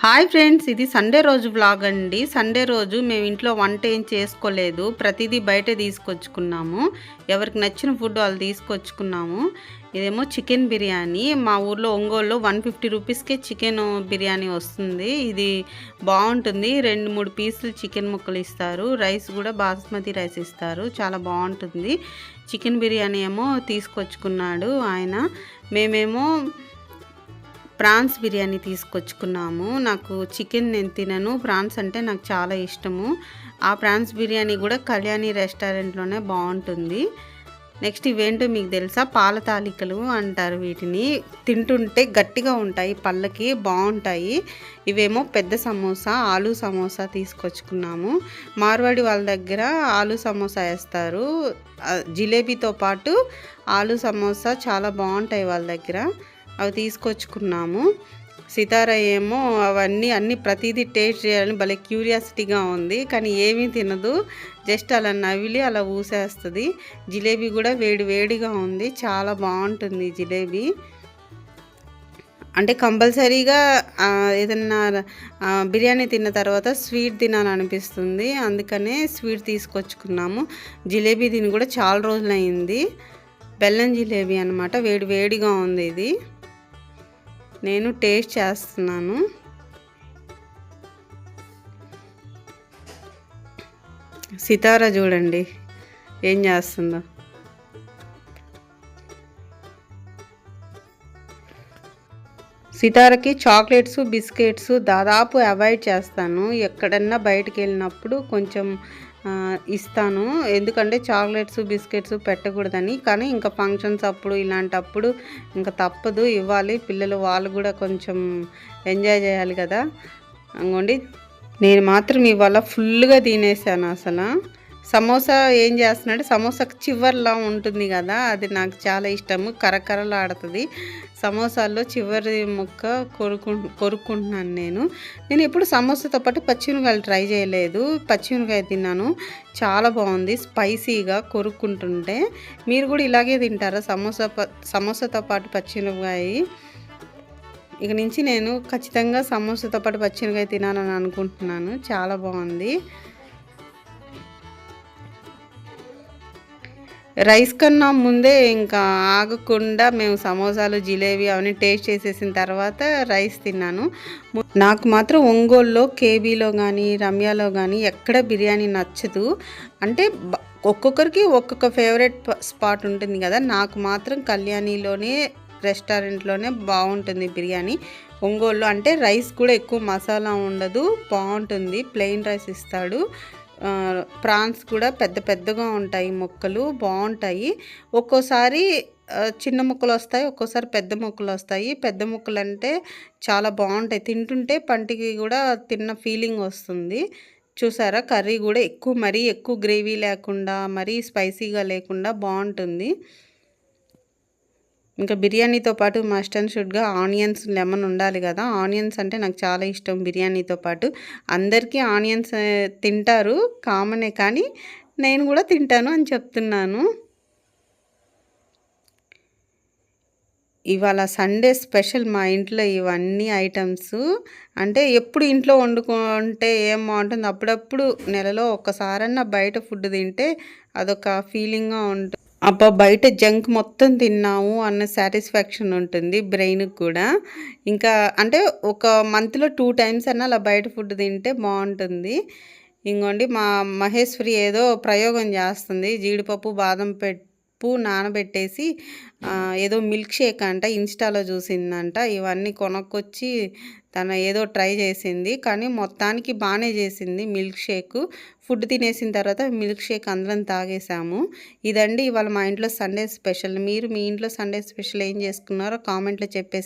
Hi friends, ఇది Sunday రోజు vlog అండి. సండే రోజు మేము ఇంట్లో వంట ఏం చేసుకోలేదు, ప్రతిదీ బయటే తీసుకొచ్చుకున్నాము. ఎవరికి నచ్చిన ఫుడ్ వాళ్ళు తీసుకొచ్చుకున్నాము. ఇదేమో చికెన్ బిర్యానీ. మా ఊర్లో ఒంగోలులో 150 రూపీస్కే చికెన్ బిర్యానీ వస్తుంది. ఇది బాగుంటుంది. 2-3 పీసులు చికెన్ ముక్కలు ఇస్తారు. రైస్ కూడా బాస్మతి రైస్ ఇస్తారు. చాలా బాగుంటుంది. చికెన్ బిర్యానీ ఏమో తీసుకొచ్చుకున్నాడు ఆయన. మేమేమో ప్రాన్స్ బిర్యానీ తీసుకొచ్చుకున్నాము. నాకు చికెన్ నేను తినను, ప్రాన్స్ అంటే నాకు చాలా ఇష్టము. ఆ ప్రాన్స్ బిర్యానీ కూడా కళ్యాణి రెస్టారెంట్లోనే బాగుంటుంది. నెక్స్ట్ ఇవేంటో మీకు తెలుసా? పాల తాలికలు అంటారు వీటిని. తింటుంటే గట్టిగా ఉంటాయి, పళ్ళకి బాగుంటాయి. ఇవేమో పెద్ద సమోసా, ఆలు సమోసా తీసుకొచ్చుకున్నాము. మార్వాడి వాళ్ళ దగ్గర ఆలు సమోసా వేస్తారు. జిలేబీతో పాటు ఆలు సమోసా చాలా బాగుంటాయి వాళ్ళ దగ్గర. అవి తీసుకొచ్చుకున్నాము. సితార ఏమో అన్నీ ప్రతిదీ టేస్ట్ చేయాలని భలే క్యూరియాసిటీగా ఉంది, కానీ ఏమీ తినదు. జస్ట్ అలా నవిలి అలా ఊసేస్తుంది. జిలేబీ కూడా వేడిగా ఉంది, చాలా బాగుంటుంది జిలేబీ. అంటే కంపల్సరీగా ఏదన్నా బిర్యానీ తిన్న తర్వాత స్వీట్ తినాలనిపిస్తుంది, అందుకనే స్వీట్ తీసుకొచ్చుకున్నాము. జిలేబీ తిని కూడా చాలా రోజులైంది. బెల్లం జిలేబీ అనమాట, వేడిగా ఉంది. ఇది నేను టేస్ట్ చేస్తున్నాను. సితార చూడండి ఏం చేస్తుందో. సితారకి చాక్లెట్స్, బిస్కెట్స్ దాదాపు అవాయిడ్ చేస్తాను. ఎక్కడన్నా బయటికి వెళ్ళినప్పుడు కొంచెం ఇస్తాను, ఎందుకంటే చాక్లెట్స్, బిస్కెట్స్ పెట్టకూడదని. కానీ ఇంకా ఫంక్షన్స్ అప్పుడు ఇలాంటప్పుడు ఇంకా తప్పదు, ఇవ్వాలి. పిల్లలు వాళ్ళు కూడా కొంచెం ఎంజాయ్ చేయాలి కదా. అంగోండి, నేను మాత్రం ఇవాళ ఫుల్గా తినేసాను. అసలు సమోసా ఏం చేస్తున్నాడు, సమోసాకి చివర్లా ఉంటుంది కదా, అది నాకు చాలా ఇష్టము. కరకరలాడుతుంది. సమోసాల్లో చివరి ముక్క కొరుక్కుంటున్నాను నేను ఎప్పుడు సమోసాతో పాటు పచ్చిమిరకాయలు ట్రై చేయలేదు. పచ్చిమిరకాయ తిన్నాను, చాలా బాగుంది, స్పైసీగా కొరుక్కుంటుంటే. మీరు కూడా ఇలాగే తింటారా సమోసాతో పాటు పచ్చిమిరకాయ? ఇక నుంచి నేను ఖచ్చితంగా సమోసాతో పాటు పచ్చిమిరకాయ తినాలని అనుకుంటున్నాను. చాలా బాగుంది. రైస్ కన్నా ముందే ఇంకా ఆగకుండా మేము సమోసాలు, జిలేబీ అవన్నీ టేస్ట్ చేసేసిన తర్వాత రైస్ తిన్నాను. నాకు మాత్రం ఒంగోలులో కేబీలో కానీ రమ్యాలో కానీ ఎక్కడ బిర్యానీ నచ్చదు. అంటే ఒక్కొక్కరికి ఒక్కొక్క ఫేవరెట్ స్పాట్ ఉంటుంది కదా. నాకు మాత్రం కళ్యాణిలోనే రెస్టారెంట్లోనే బాగుంటుంది బిర్యానీ. ఒంగోలులో అంటే రైస్ కూడా ఎక్కువ మసాలా ఉండదు, బాగుంటుంది. ప్లెయిన్ రైస్ ఇస్తాడు. ప్రాన్స్ కూడా పెద్దగా ఉంటాయి, ముక్కలు బాగుంటాయి. ఒక్కోసారి చిన్న ముక్కలు వస్తాయి, ఒక్కోసారి పెద్ద ముక్కలు వస్తాయి. పెద్ద ముక్కలు అంటే చాలా బాగుంటాయి, తింటుంటే పంటికి కూడా తిన్న ఫీలింగ్ వస్తుంది. చూసారా, కర్రీ కూడా మరీ ఎక్కువ గ్రేవీ లేకుండా, మరీ స్పైసీగా లేకుండా బాగుంటుంది. ఇంకా బిర్యానీతో పాటు మస్ట్ అండ్ షుడ్గా ఆనియన్స్, లెమన్ ఉండాలి కదా. ఆనియన్స్ అంటే నాకు చాలా ఇష్టం బిర్యానీతో పాటు. అందరికీ ఆనియన్స్ తింటారు, కామనే, కానీ నేను కూడా తింటాను అని చెప్తున్నాను. ఇవాళ సండే స్పెషల్ మా ఇంట్లో ఇవన్నీ ఐటమ్స్. అంటే ఎప్పుడు ఇంట్లో వండుకుంటే ఏం బాగుంటుంది, అప్పుడప్పుడు నెలలో ఒక్కసారన్నా బయట ఫుడ్ తింటే అదొక ఫీలింగ్గా ఉంటుంది. అబ్బా, బయట జంక్ మొత్తం తిన్నాము అన్న సాటిస్ఫాక్షన్ ఉంటుంది బ్రెయిన్కి కూడా. ఇంకా అంటే ఒక మంత్లో 2 టైమ్స్ అన్నా అలా బయట ఫుడ్ తింటే బాగుంటుంది. ఇంకోండి, మా మహేశ్వరి ఏదో ప్రయోగం చేస్తుంది. జీడిపప్పు, బాదం పప్పు నానబెట్టేసి ఏదో మిల్క్ షేక్ అంట, ఇన్స్టాలో చూసిందంట. ఇవన్నీ కొనుక్కొచ్చి తను ఏదో ట్రై చేసింది, కానీ మొత్తానికి బాగానే చేసింది మిల్క్ షేక్. ఫుడ్ తినేసిన తర్వాత మిల్క్ షేక్ అందరం తాగేసాము. ఇదండి ఇవాళ మా ఇంట్లో సండే స్పెషల్. మీరు మీ ఇంట్లో సండే స్పెషల్ ఏం చేసుకున్నారో కామెంట్లో చెప్పేసి